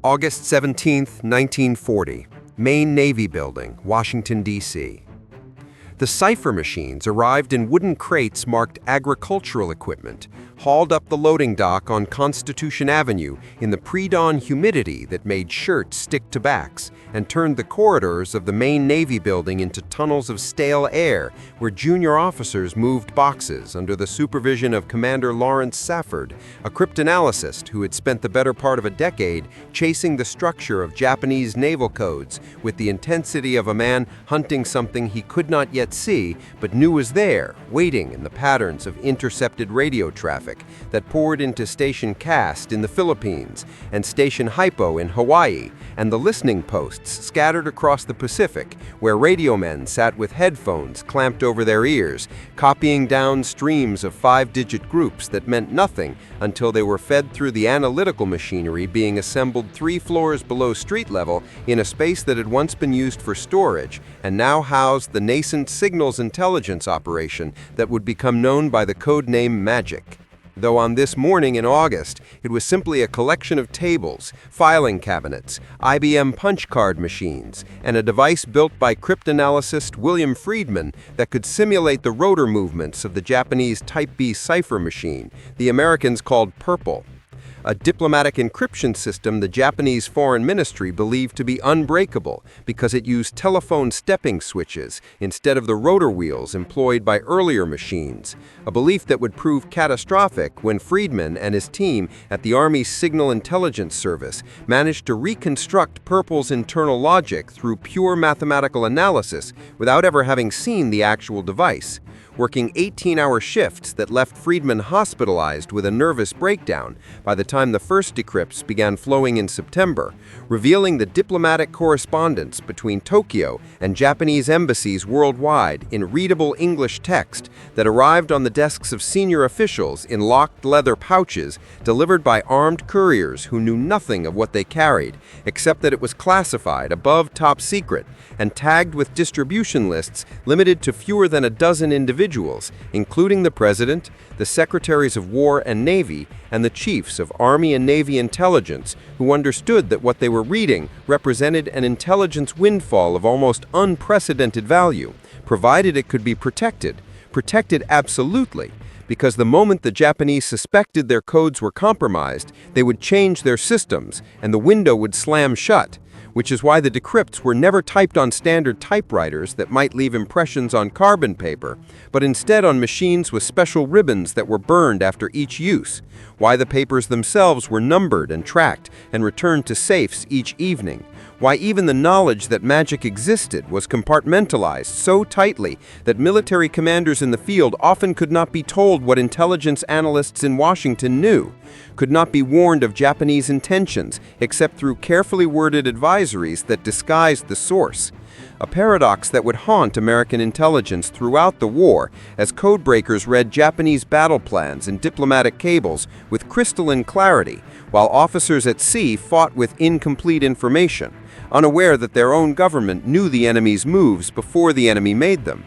August 17, 1940, Main Navy Building, Washington, D.C. The cipher machines arrived in wooden crates marked agricultural equipment, hauled up the loading dock on Constitution Avenue in the pre-dawn humidity that made shirts stick to backs and turned the corridors of the main Navy building into tunnels of stale air where junior officers moved boxes under the supervision of Commander Lawrence Safford, a cryptanalyst who had spent the better part of a decade chasing the structure of Japanese naval codes with the intensity of a man hunting something he could not yet see but knew was there, waiting in the patterns of intercepted radio traffic that poured into Station Cast in the Philippines and Station HYPO in Hawaii, and the listening posts scattered across the Pacific where radio men sat with headphones clamped over their ears, copying down streams of five-digit groups that meant nothing until they were fed through the analytical machinery being assembled 3 floors below street level in a space that had once been used for storage and now housed the nascent signals intelligence operation that would become known by the code name Magic. Though on this morning in August, it was simply a collection of tables, filing cabinets, IBM punch card machines, and a device built by cryptanalyst William Friedman that could simulate the rotor movements of the Japanese Type B cipher machine, the Americans called Purple, a diplomatic encryption system the Japanese Foreign Ministry believed to be unbreakable because it used telephone stepping switches instead of the rotor wheels employed by earlier machines, a belief that would prove catastrophic when Friedman and his team at the Army's Signal Intelligence Service managed to reconstruct Purple's internal logic through pure mathematical analysis without ever having seen the actual device, working 18-hour shifts that left Friedman hospitalized with a nervous breakdown by the time the first decrypts began flowing in September, revealing the diplomatic correspondence between Tokyo and Japanese embassies worldwide in readable English text that arrived on the desks of senior officials in locked leather pouches delivered by armed couriers who knew nothing of what they carried, except that it was classified above top secret and tagged with distribution lists limited to fewer than a dozen individuals, including the President, the Secretaries of War and Navy, and the Chiefs of Army and Navy Intelligence, who understood that what they were reading represented an intelligence windfall of almost unprecedented value, provided it could be protected absolutely, because the moment the Japanese suspected their codes were compromised, they would change their systems and the window would slam shut, which is why the decrypts were never typed on standard typewriters that might leave impressions on carbon paper, but instead on machines with special ribbons that were burned after each use, why the papers themselves were numbered and tracked and returned to safes each evening, why even the knowledge that magic existed was compartmentalized so tightly that military commanders in the field often could not be told what intelligence analysts in Washington knew, could not be warned of Japanese intentions except through carefully worded advisories that disguised the source. A paradox that would haunt American intelligence throughout the war as codebreakers read Japanese battle plans and diplomatic cables with crystalline clarity, while officers at sea fought with incomplete information, unaware that their own government knew the enemy's moves before the enemy made them.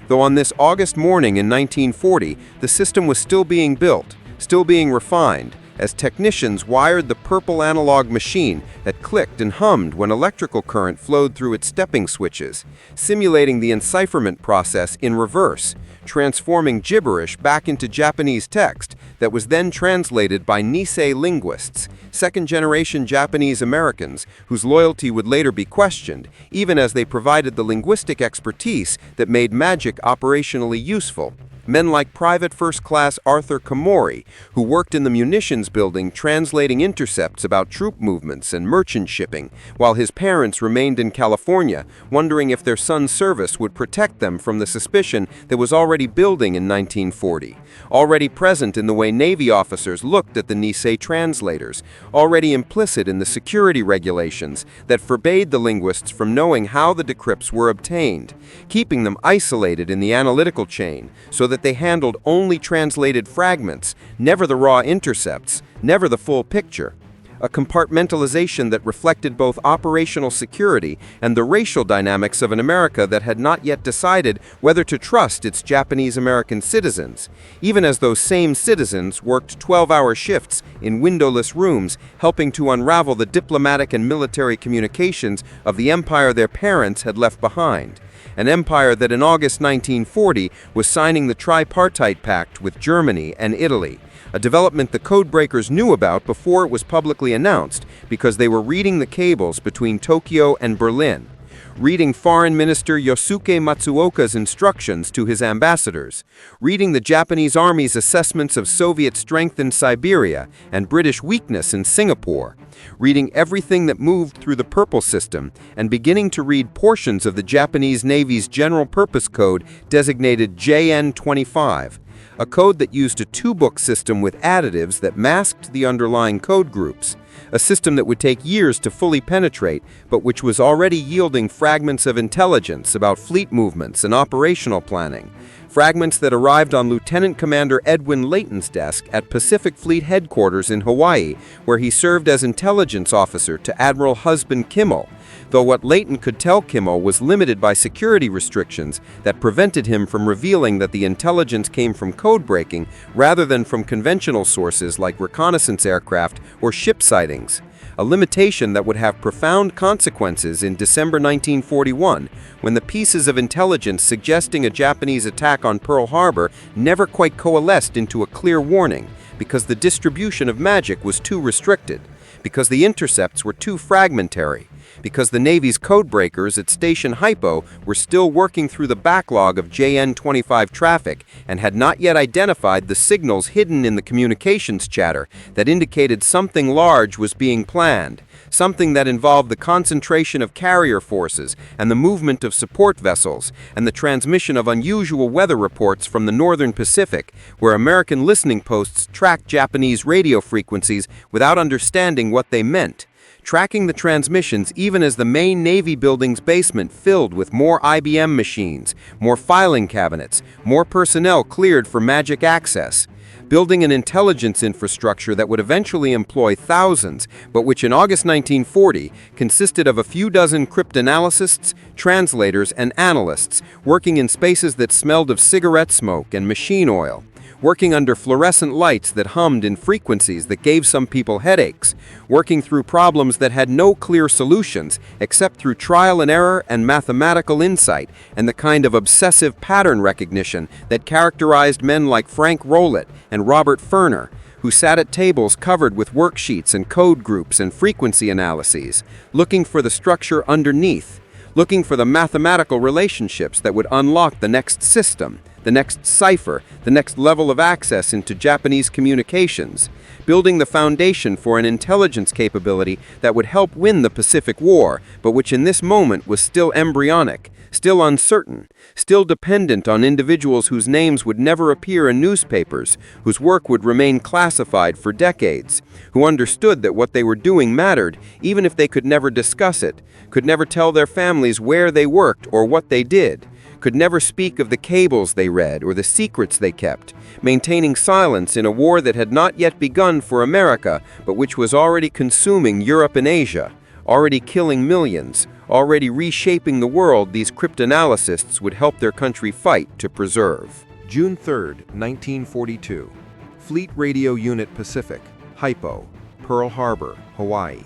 Though on this August morning in 1940, the system was still being built, still being refined, as technicians wired the Purple analog machine that clicked and hummed when electrical current flowed through its stepping switches, simulating the encipherment process in reverse, transforming gibberish back into Japanese text that was then translated by Nisei linguists, second-generation Japanese Americans whose loyalty would later be questioned, even as they provided the linguistic expertise that made magic operationally useful. Men like Private First Class Arthur Komori, who worked in the munitions building translating intercepts about troop movements and merchant shipping, while his parents remained in California, wondering if their son's service would protect them from the suspicion that was already building in 1940, already present in the way Navy officers looked at the Nisei translators, already implicit in the security regulations that forbade the linguists from knowing how the decrypts were obtained, keeping them isolated in the analytical chain so that they handled only translated fragments, never the raw intercepts, never the full picture. a compartmentalization that reflected both operational security and the racial dynamics of an America that had not yet decided whether to trust its Japanese-American citizens, even as those same citizens worked 12-hour shifts in windowless rooms, helping to unravel the diplomatic and military communications of the empire their parents had left behind. An empire that in August 1940 was signing the Tripartite Pact with Germany and Italy, a development the codebreakers knew about before it was publicly announced because they were reading the cables between Tokyo and Berlin, reading Foreign Minister Yosuke Matsuoka's instructions to his ambassadors, reading the Japanese Army's assessments of Soviet strength in Siberia and British weakness in Singapore, reading everything that moved through the Purple System, and beginning to read portions of the Japanese Navy's General Purpose Code designated JN-25, a code that used a two-book system with additives that masked the underlying code groups, a system that would take years to fully penetrate, but which was already yielding fragments of intelligence about fleet movements and operational planning, fragments that arrived on Lieutenant Commander Edwin Layton's desk at Pacific Fleet Headquarters in Hawaii, where he served as intelligence officer to Admiral Husband Kimmel, though what Layton could tell Kimmel was limited by security restrictions that prevented him from revealing that the intelligence came from codebreaking rather than from conventional sources like reconnaissance aircraft or ship sightings, a limitation that would have profound consequences in December 1941, when the pieces of intelligence suggesting a Japanese attack on Pearl Harbor never quite coalesced into a clear warning because the distribution of magic was too restricted, because the intercepts were too fragmentary, because the Navy's codebreakers at Station HYPO were still working through the backlog of JN-25 traffic and had not yet identified the signals hidden in the communications chatter that indicated something large was being planned, something that involved the concentration of carrier forces and the movement of support vessels and the transmission of unusual weather reports from the northern Pacific, where American listening posts tracked Japanese radio frequencies without understanding what they meant, tracking the transmissions even as the main Navy building's basement filled with more IBM machines, more filing cabinets, more personnel cleared for magic access, building an intelligence infrastructure that would eventually employ thousands, but which in August 1940 consisted of a few dozen cryptanalysts, translators, and analysts working in spaces that smelled of cigarette smoke and machine oil, working under fluorescent lights that hummed in frequencies that gave some people headaches, working through problems that had no clear solutions except through trial and error and mathematical insight and the kind of obsessive pattern recognition that characterized men like Frank Rowlett and Robert Ferner, who sat at tables covered with worksheets and code groups and frequency analyses, looking for the structure underneath, looking for the mathematical relationships that would unlock the next system, the next cipher, the next level of access into Japanese communications, building the foundation for an intelligence capability that would help win the Pacific War, but which in this moment was still embryonic, still uncertain, still dependent on individuals whose names would never appear in newspapers, whose work would remain classified for decades, who understood that what they were doing mattered, even if they could never discuss it, could never tell their families where they worked or what they did, could never speak of the cables they read or the secrets they kept, maintaining silence in a war that had not yet begun for America, but which was already consuming Europe and Asia, already killing millions, already reshaping the world these cryptanalysts would help their country fight to preserve. June 3, 1942. Fleet Radio Unit Pacific, HYPO, Pearl Harbor, Hawaii.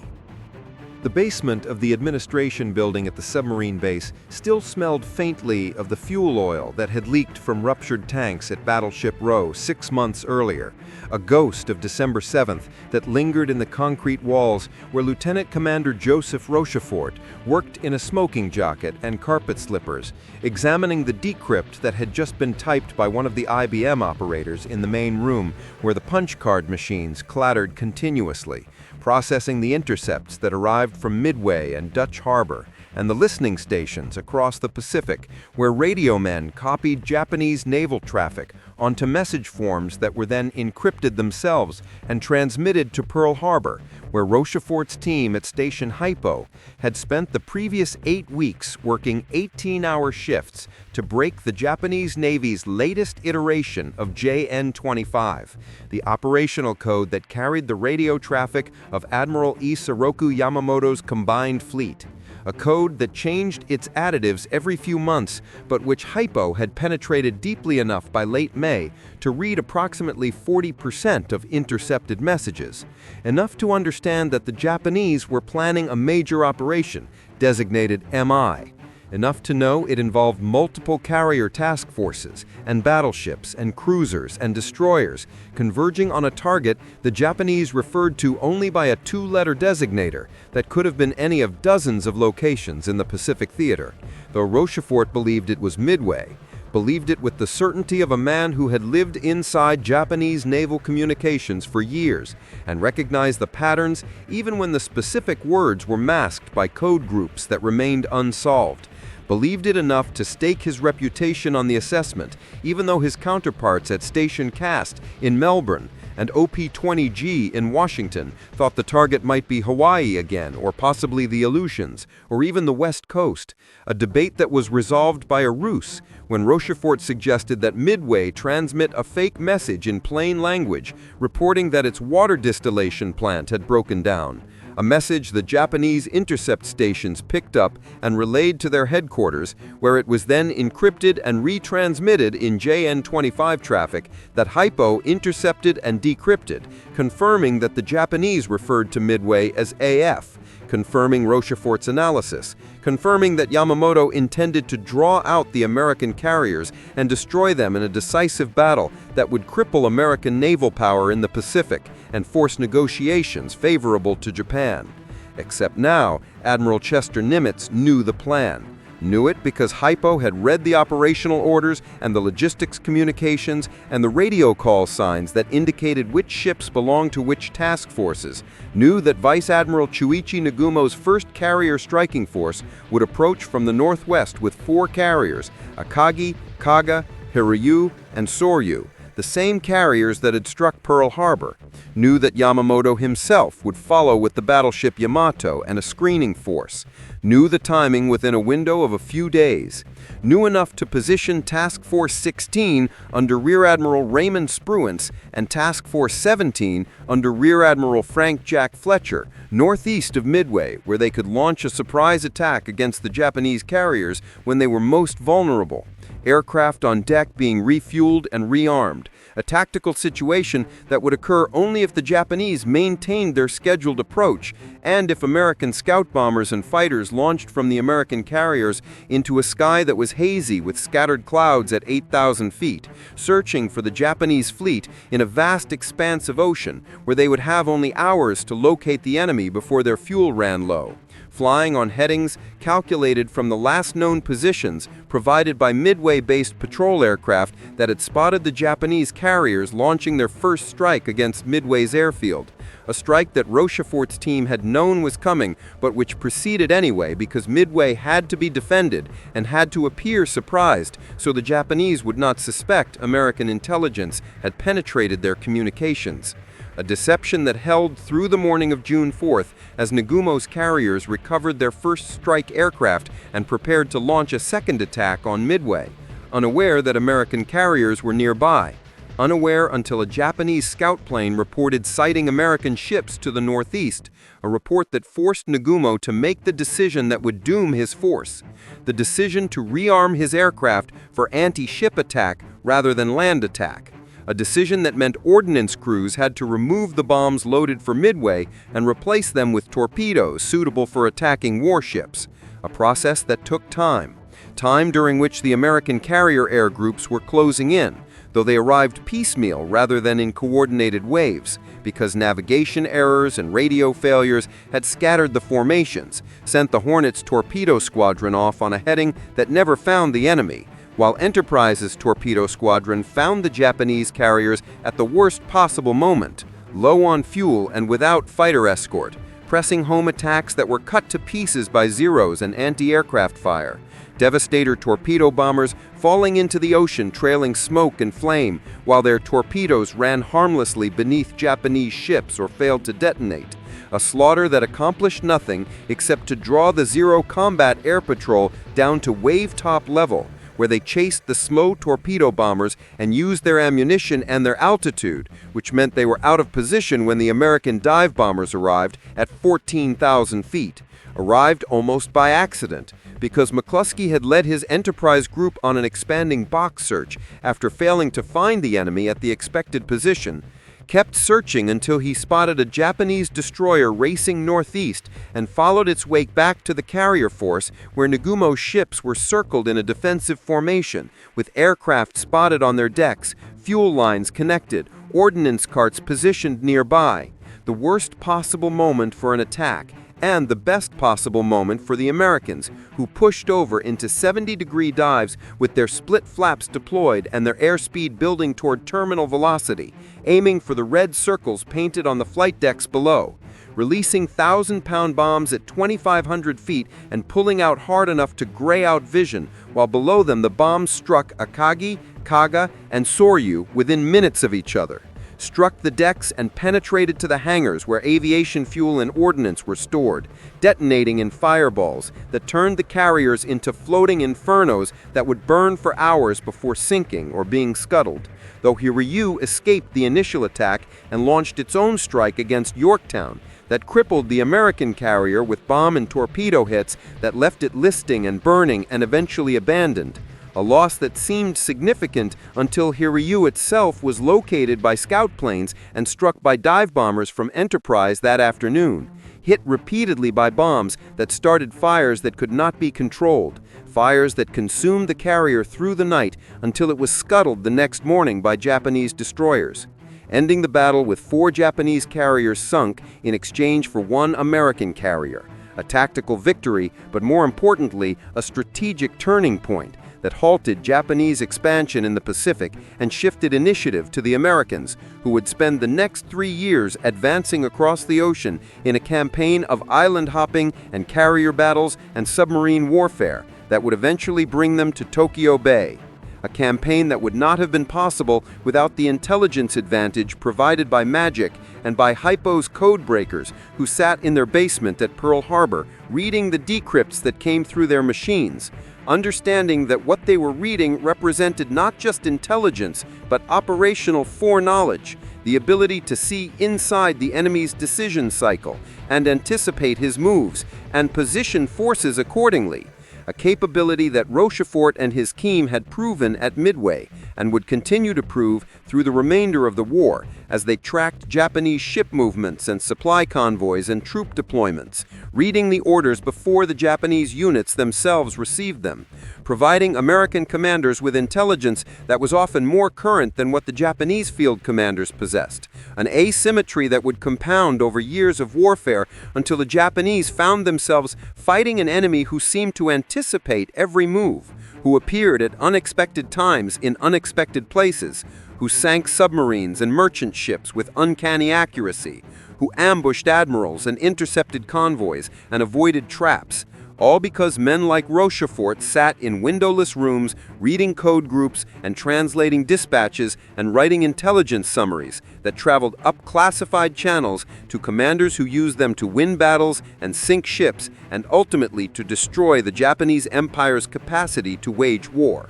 The basement of the administration building at the submarine base still smelled faintly of the fuel oil that had leaked from ruptured tanks at Battleship Row 6 months earlier, a ghost of December 7th that lingered in the concrete walls where Lieutenant Commander Joseph Rochefort worked in a smoking jacket and carpet slippers, examining the decrypt that had just been typed by one of the IBM operators in the main room where the punch card machines clattered continuously, processing the intercepts that arrived from Midway and Dutch Harbor, and the listening stations across the Pacific where radio men copied Japanese naval traffic onto message forms that were then encrypted themselves and transmitted to Pearl Harbor, where Rochefort's team at Station HYPO had spent the previous 8 weeks working 18-hour shifts to break the Japanese Navy's latest iteration of JN-25, the operational code that carried the radio traffic of Admiral Isoroku Yamamoto's combined fleet. A code that changed its additives every few months, but which HYPO had penetrated deeply enough by late May to read approximately 40% of intercepted messages, enough to understand that the Japanese were planning a major operation, designated MI. Enough to know it involved multiple carrier task forces and battleships and cruisers and destroyers converging on a target the Japanese referred to only by a 2-letter designator that could have been any of dozens of locations in the Pacific theater, though Rochefort believed it was Midway, believed it with the certainty of a man who had lived inside Japanese naval communications for years and recognized the patterns even when the specific words were masked by code groups that remained unsolved. Believed it enough to stake his reputation on the assessment, even though his counterparts at Station Cast in Melbourne and OP-20G in Washington thought the target might be Hawaii again, or possibly the Aleutians, or even the West Coast, a debate that was resolved by a ruse when Rochefort suggested that Midway transmit a fake message in plain language reporting that its water distillation plant had broken down. A message the Japanese intercept stations picked up and relayed to their headquarters, where it was then encrypted and retransmitted in JN-25 traffic that HYPO intercepted and decrypted, confirming that the Japanese referred to Midway as AF, confirming Rochefort's analysis, confirming that Yamamoto intended to draw out the American carriers and destroy them in a decisive battle that would cripple American naval power in the Pacific and force negotiations favorable to Japan. Except now, Admiral Chester Nimitz knew the plan. Knew it because HYPO had read the operational orders and the logistics communications and the radio call signs that indicated which ships belonged to which task forces, knew that Vice Admiral Chuichi Nagumo's first carrier striking force would approach from the northwest with 4 carriers, Akagi, Kaga, Hiryu, and Soryu, the same carriers that had struck Pearl Harbor, knew that Yamamoto himself would follow with the battleship Yamato and a screening force, knew the timing within a window of a few days, knew enough to position Task Force 16 under Rear Admiral Raymond Spruance and Task Force 17 under Rear Admiral Frank Jack Fletcher, northeast of Midway, where they could launch a surprise attack against the Japanese carriers when they were most vulnerable. Aircraft on deck being refueled and rearmed, a tactical situation that would occur only if the Japanese maintained their scheduled approach and if American scout bombers and fighters launched from the American carriers into a sky that was hazy with scattered clouds at 8,000 feet, searching for the Japanese fleet in a vast expanse of ocean where they would have only hours to locate the enemy before their fuel ran low. Flying on headings calculated from the last known positions provided by Midway-based patrol aircraft that had spotted the Japanese carriers launching their first strike against Midway's airfield, a strike that Rochefort's team had known was coming but which proceeded anyway because Midway had to be defended and had to appear surprised so the Japanese would not suspect American intelligence had penetrated their communications. A deception that held through the morning of June 4th as Nagumo's carriers recovered their first strike aircraft and prepared to launch a second attack on Midway, unaware that American carriers were nearby, unaware until a Japanese scout plane reported sighting American ships to the northeast, a report that forced Nagumo to make the decision that would doom his force, the decision to rearm his aircraft for anti-ship attack rather than land attack. A decision that meant ordnance crews had to remove the bombs loaded for Midway and replace them with torpedoes suitable for attacking warships, a process that took time during which the American carrier air groups were closing in, though they arrived piecemeal rather than in coordinated waves, because navigation errors and radio failures had scattered the formations, sent the Hornet's torpedo squadron off on a heading that never found the enemy, while Enterprise's torpedo squadron found the Japanese carriers at the worst possible moment, low on fuel and without fighter escort, pressing home attacks that were cut to pieces by Zeros and anti-aircraft fire. Devastator torpedo bombers falling into the ocean trailing smoke and flame, while their torpedoes ran harmlessly beneath Japanese ships or failed to detonate. A slaughter that accomplished nothing except to draw the Zero combat air patrol down to wave-top level, where they chased the slow torpedo bombers and used their ammunition and their altitude, which meant they were out of position when the American dive bombers arrived at 14,000 feet. Arrived almost by accident, because McCluskey had led his Enterprise group on an expanding box search after failing to find the enemy at the expected position, kept searching until he spotted a Japanese destroyer racing northeast and followed its wake back to the carrier force where Nagumo's ships were circled in a defensive formation, with aircraft spotted on their decks, fuel lines connected, ordnance carts positioned nearby. The worst possible moment for an attack, and the best possible moment for the Americans, who pushed over into 70-degree dives with their split flaps deployed and their airspeed building toward terminal velocity, aiming for the red circles painted on the flight decks below, releasing 1,000-pound bombs at 2,500 feet and pulling out hard enough to gray out vision, while below them the bombs struck Akagi, Kaga, and Soryu within minutes of each other, struck the decks and penetrated to the hangars where aviation fuel and ordnance were stored, detonating in fireballs that turned the carriers into floating infernos that would burn for hours before sinking or being scuttled, though Hiryu escaped the initial attack and launched its own strike against Yorktown that crippled the American carrier with bomb and torpedo hits that left it listing and burning and eventually abandoned. A loss that seemed significant until Hiryu itself was located by scout planes and struck by dive bombers from Enterprise that afternoon, hit repeatedly by bombs that started fires that could not be controlled, fires that consumed the carrier through the night until it was scuttled the next morning by Japanese destroyers, ending the battle with 4 Japanese carriers sunk in exchange for 1 American carrier, a tactical victory, but more importantly, a strategic turning point that halted Japanese expansion in the Pacific and shifted initiative to the Americans, who would spend the next 3 years advancing across the ocean in a campaign of island hopping and carrier battles and submarine warfare that would eventually bring them to Tokyo Bay. A campaign that would not have been possible without the intelligence advantage provided by Magic and by HYPO's codebreakers, who sat in their basement at Pearl Harbor reading the decrypts that came through their machines, understanding that what they were reading represented not just intelligence, but operational foreknowledge, the ability to see inside the enemy's decision cycle and anticipate his moves and position forces accordingly, a capability that Rochefort and his team had proven at Midway and would continue to prove through the remainder of the war as they tracked Japanese ship movements and supply convoys and troop deployments, reading the orders before the Japanese units themselves received them, providing American commanders with intelligence that was often more current than what the Japanese field commanders possessed, an asymmetry that would compound over years of warfare until the Japanese found themselves fighting an enemy who seemed to anticipate every move, who appeared at unexpected times in unexpected places, who sank submarines and merchant ships with uncanny accuracy, who ambushed admirals and intercepted convoys and avoided traps, all because men like Rochefort sat in windowless rooms reading code groups and translating dispatches and writing intelligence summaries that traveled up classified channels to commanders who used them to win battles and sink ships and ultimately to destroy the Japanese Empire's capacity to wage war.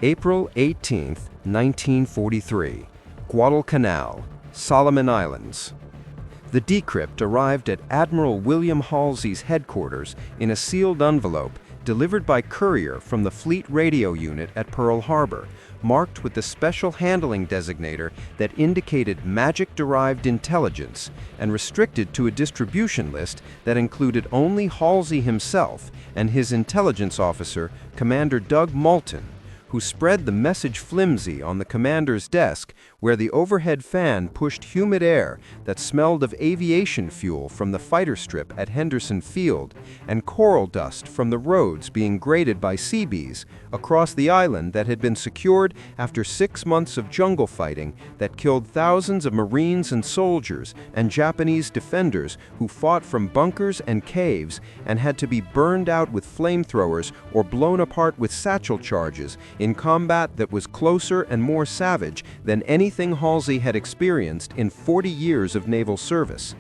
April 18, 1943, Guadalcanal, Solomon Islands. The decrypt arrived at Admiral William Halsey's headquarters in a sealed envelope delivered by courier from the Fleet Radio Unit at Pearl Harbor, marked with the special handling designator that indicated magic-derived intelligence and restricted to a distribution list that included only Halsey himself and his intelligence officer, Commander Doug Moulton, who spread the message flimsy on the commander's desk where the overhead fan pushed humid air that smelled of aviation fuel from the fighter strip at Henderson Field and coral dust from the roads being graded by Seabees across the island that had been secured after 6 months of jungle fighting that killed thousands of Marines and soldiers and Japanese defenders who fought from bunkers and caves and had to be burned out with flamethrowers or blown apart with satchel charges in combat that was closer and more savage than anything Halsey had experienced in 40 years of naval service.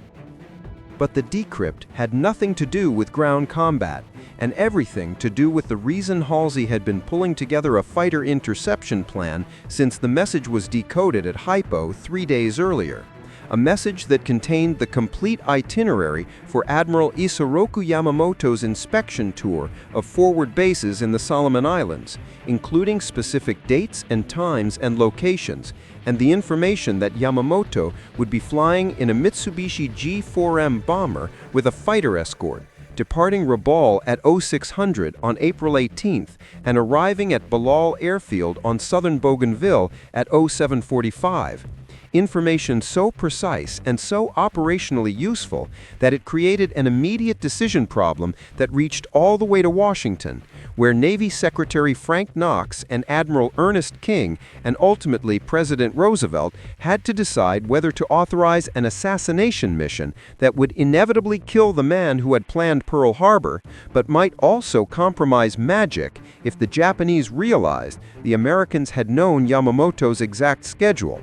But the decrypt had nothing to do with ground combat, and everything to do with the reason Halsey had been pulling together a fighter interception plan since the message was decoded at HYPO 3 days earlier. A message that contained the complete itinerary for Admiral Isoroku Yamamoto's inspection tour of forward bases in the Solomon Islands, including specific dates and times and locations, and the information that Yamamoto would be flying in a Mitsubishi G4M bomber with a fighter escort, departing Rabaul at 0600 on April 18th and arriving at Balal Airfield on southern Bougainville at 0745. Information so precise and so operationally useful that it created an immediate decision problem that reached all the way to Washington, where Navy Secretary Frank Knox and Admiral Ernest King and ultimately President Roosevelt had to decide whether to authorize an assassination mission that would inevitably kill the man who had planned Pearl Harbor, but might also compromise magic if the Japanese realized the Americans had known Yamamoto's exact schedule.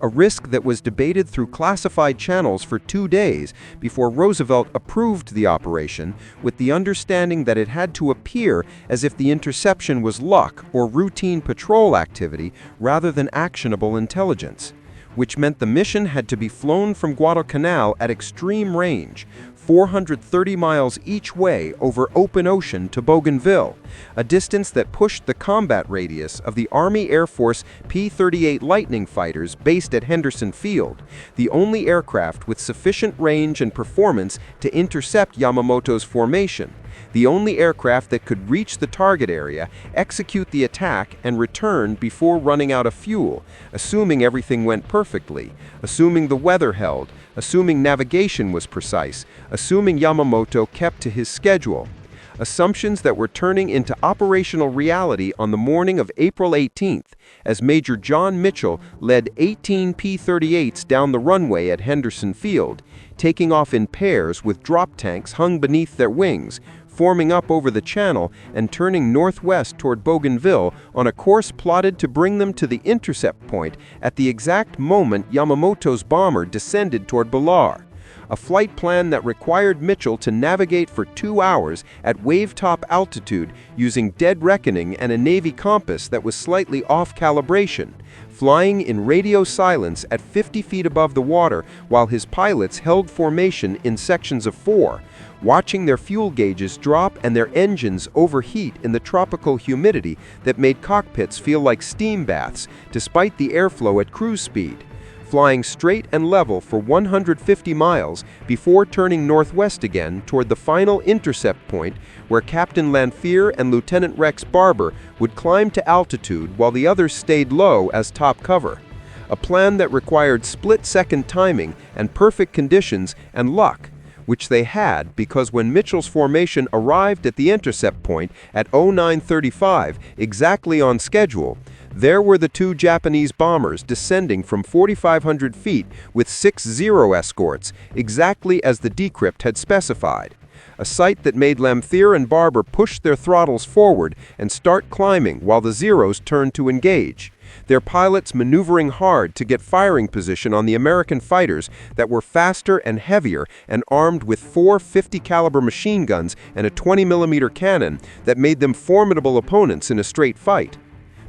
A risk that was debated through classified channels for 2 days before Roosevelt approved the operation, with the understanding that it had to appear as if the interception was luck or routine patrol activity rather than actionable intelligence, which meant the mission had to be flown from Guadalcanal at extreme range, 430 miles each way over open ocean to Bougainville, a distance that pushed the combat radius of the Army Air Force P-38 Lightning fighters based at Henderson Field, the only aircraft with sufficient range and performance to intercept Yamamoto's formation, the only aircraft that could reach the target area, execute the attack, and return before running out of fuel, assuming everything went perfectly, assuming the weather held, assuming navigation was precise, assuming Yamamoto kept to his schedule. Assumptions that were turning into operational reality on the morning of April 18th, as Major John Mitchell led 18 P-38s down the runway at Henderson Field, taking off in pairs with drop tanks hung beneath their wings, forming up over the channel and turning northwest toward Bougainville on a course plotted to bring them to the intercept point at the exact moment Yamamoto's bomber descended toward Ballar. A flight plan that required Mitchell to navigate for 2 hours at wave-top altitude using dead reckoning and a Navy compass that was slightly off calibration, flying in radio silence at 50 feet above the water while his pilots held formation in sections of 4, watching their fuel gauges drop and their engines overheat in the tropical humidity that made cockpits feel like steam baths despite the airflow at cruise speed, flying straight and level for 150 miles before turning northwest again toward the final intercept point where Captain Lanphier and Lieutenant Rex Barber would climb to altitude while the others stayed low as top cover. A plan that required split-second timing and perfect conditions and luck, which they had because when Mitchell's formation arrived at the intercept point at 0935, exactly on schedule, there were the 2 Japanese bombers descending from 4,500 feet with 6 Zero escorts, exactly as the decrypt had specified. A sight that made Lanphier and Barber push their throttles forward and start climbing while the Zeros turned to engage, their pilots maneuvering hard to get firing position on the American fighters that were faster and heavier and armed with 4 50-caliber machine guns and a 20mm cannon that made them formidable opponents in a straight fight.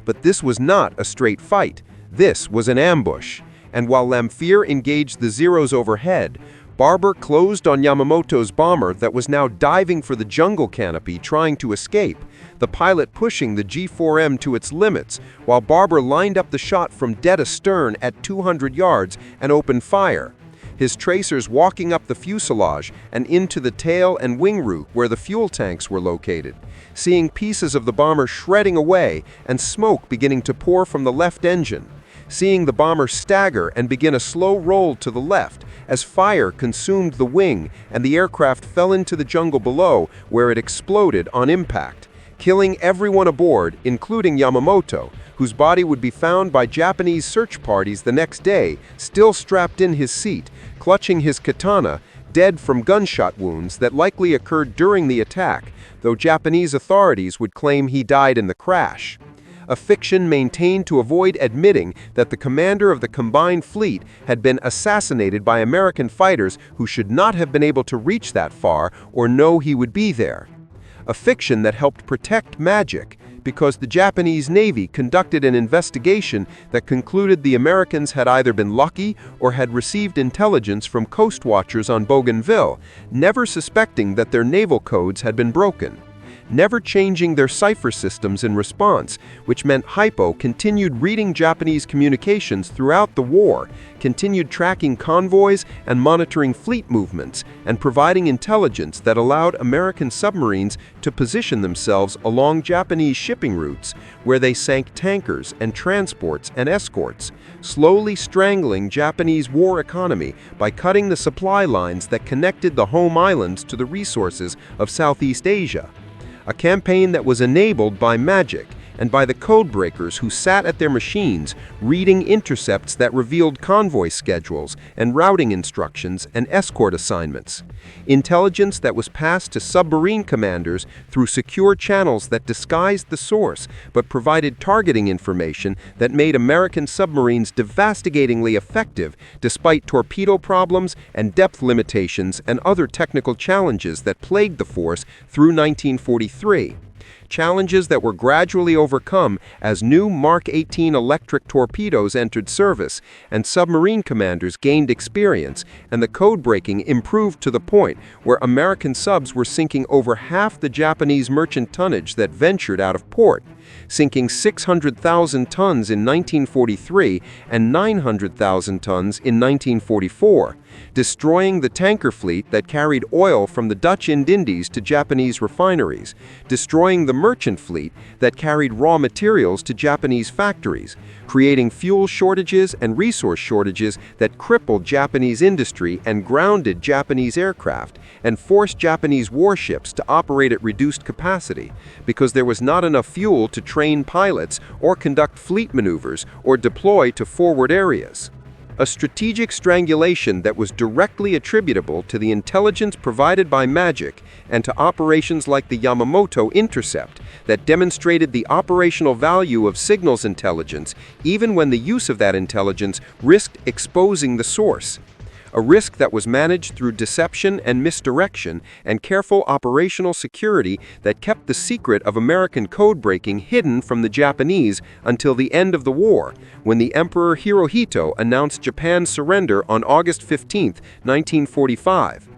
But this was not a straight fight. This was an ambush. And while Lanphier engaged the Zeros overhead, Barber closed on Yamamoto's bomber that was now diving for the jungle canopy trying to escape, the pilot pushing the G4M to its limits, while Barber lined up the shot from dead astern at 200 yards and opened fire, his tracers walking up the fuselage and into the tail and wing root where the fuel tanks were located, seeing pieces of the bomber shredding away and smoke beginning to pour from the left engine, seeing the bomber stagger and begin a slow roll to the left as fire consumed the wing and the aircraft fell into the jungle below, where it exploded on impact, killing everyone aboard, including Yamamoto, whose body would be found by Japanese search parties the next day, still strapped in his seat, clutching his katana, dead from gunshot wounds that likely occurred during the attack, though Japanese authorities would claim he died in the crash. A fiction maintained to avoid admitting that the commander of the combined fleet had been assassinated by American fighters who should not have been able to reach that far or know he would be there. A fiction that helped protect magic, because the Japanese Navy conducted an investigation that concluded the Americans had either been lucky or had received intelligence from coast watchers on Bougainville, never suspecting that their naval codes had been broken, never changing their cipher systems in response, which meant HYPO continued reading Japanese communications throughout the war, continued tracking convoys and monitoring fleet movements, and providing intelligence that allowed American submarines to position themselves along Japanese shipping routes, where they sank tankers and transports and escorts, slowly strangling Japanese war economy by cutting the supply lines that connected the home islands to the resources of Southeast Asia. A campaign that was enabled by magic and by the codebreakers who sat at their machines reading intercepts that revealed convoy schedules and routing instructions and escort assignments. Intelligence that was passed to submarine commanders through secure channels that disguised the source but provided targeting information that made American submarines devastatingly effective despite torpedo problems and depth limitations and other technical challenges that plagued the force through 1943. Challenges that were gradually overcome as new Mark 18 electric torpedoes entered service and submarine commanders gained experience, and the code-breaking improved to the point where American subs were sinking over half the Japanese merchant tonnage that ventured out of port, sinking 600,000 tons in 1943 and 900,000 tons in 1944, destroying the tanker fleet that carried oil from the Dutch Indies to Japanese refineries, destroying the merchant fleet that carried raw materials to Japanese factories, creating fuel shortages and resource shortages that crippled Japanese industry and grounded Japanese aircraft, and forced Japanese warships to operate at reduced capacity because there was not enough fuel to train pilots or conduct fleet maneuvers or deploy to forward areas. A strategic strangulation that was directly attributable to the intelligence provided by magic and to operations like the Yamamoto intercept that demonstrated the operational value of signals intelligence even when the use of that intelligence risked exposing the source. A risk that was managed through deception and misdirection and careful operational security that kept the secret of American code-breaking hidden from the Japanese until the end of the war, when the Emperor Hirohito announced Japan's surrender on August 15, 1945.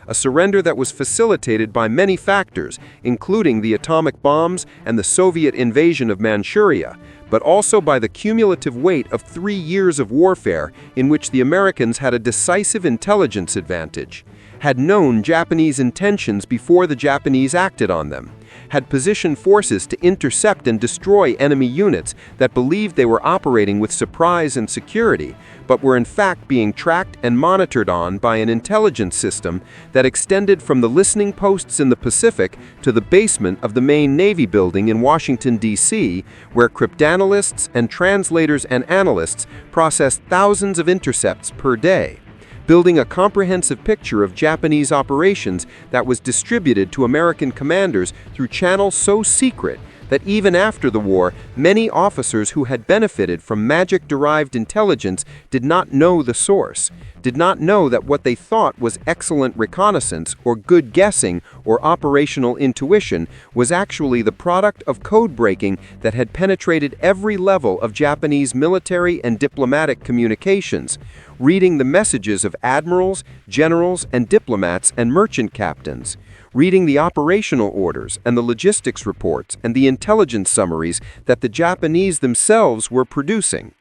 A surrender that was facilitated by many factors, including the atomic bombs and the Soviet invasion of Manchuria, but also by the cumulative weight of 3 years of warfare in which the Americans had a decisive intelligence advantage, had known Japanese intentions before the Japanese acted on them, had positioned forces to intercept and destroy enemy units that believed they were operating with surprise and security, but were in fact being tracked and monitored on by an intelligence system that extended from the listening posts in the Pacific to the basement of the main Navy building in Washington, D.C., where cryptanalysts and translators and analysts processed thousands of intercepts per day, building a comprehensive picture of Japanese operations that was distributed to American commanders through channels so secret that even after the war, many officers who had benefited from magic-derived intelligence did not know the source, did not know that what they thought was excellent reconnaissance or good guessing or operational intuition was actually the product of code-breaking that had penetrated every level of Japanese military and diplomatic communications, reading the messages of admirals, generals, and diplomats and merchant captains, reading the operational orders and the logistics reports and the intelligence summaries that the Japanese themselves were producing.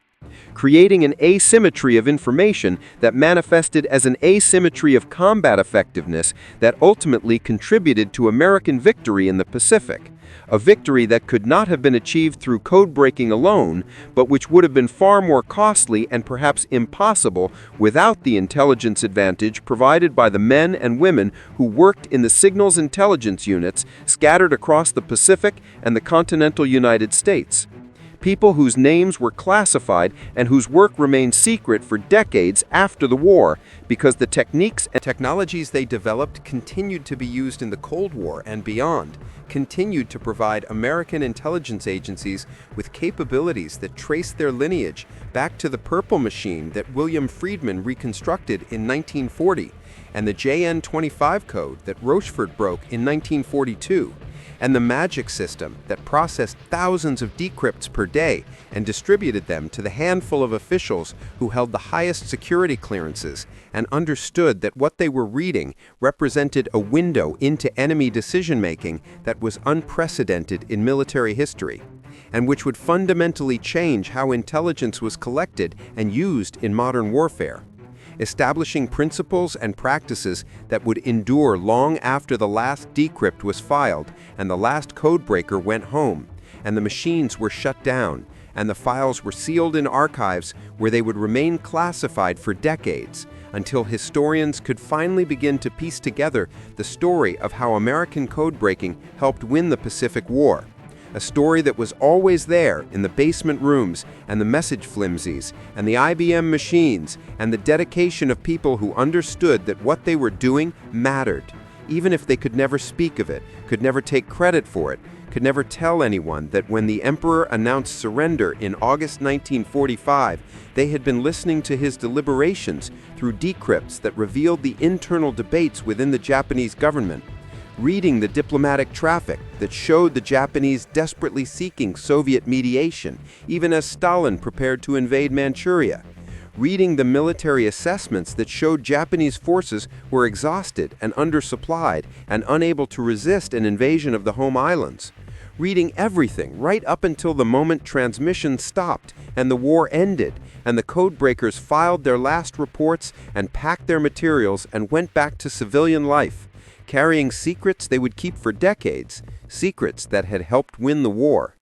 creating an asymmetry of information that manifested as an asymmetry of combat effectiveness that ultimately contributed to American victory in the Pacific. A victory that could not have been achieved through code breaking alone, but which would have been far more costly and perhaps impossible without the intelligence advantage provided by the men and women who worked in the signals intelligence units scattered across the Pacific and the continental United States. People whose names were classified and whose work remained secret for decades after the war because the techniques and technologies they developed continued to be used in the Cold War and beyond, continued to provide American intelligence agencies with capabilities that traced their lineage back to the Purple Machine that William Friedman reconstructed in 1940, and the JN-25 code that Rochefort broke in 1942, and the magic system that processed thousands of decrypts per day and distributed them to the handful of officials who held the highest security clearances and understood that what they were reading represented a window into enemy decision-making that was unprecedented in military history, and which would fundamentally change how intelligence was collected and used in modern warfare, establishing principles and practices that would endure long after the last decrypt was filed and the last codebreaker went home, and the machines were shut down, and the files were sealed in archives where they would remain classified for decades, until historians could finally begin to piece together the story of how American codebreaking helped win the Pacific War. A story that was always there in the basement rooms and the message flimsies and the IBM machines and the dedication of people who understood that what they were doing mattered, even if they could never speak of it, could never take credit for it, could never tell anyone that when the Emperor announced surrender in August 1945, they had been listening to his deliberations through decrypts that revealed the internal debates within the Japanese government, reading the diplomatic traffic that showed the Japanese desperately seeking Soviet mediation, even as Stalin prepared to invade Manchuria, reading the military assessments that showed Japanese forces were exhausted and undersupplied and unable to resist an invasion of the home islands, reading everything right up until the moment transmission stopped and the war ended and the codebreakers filed their last reports and packed their materials and went back to civilian life, carrying secrets they would keep for decades, secrets that had helped win the war.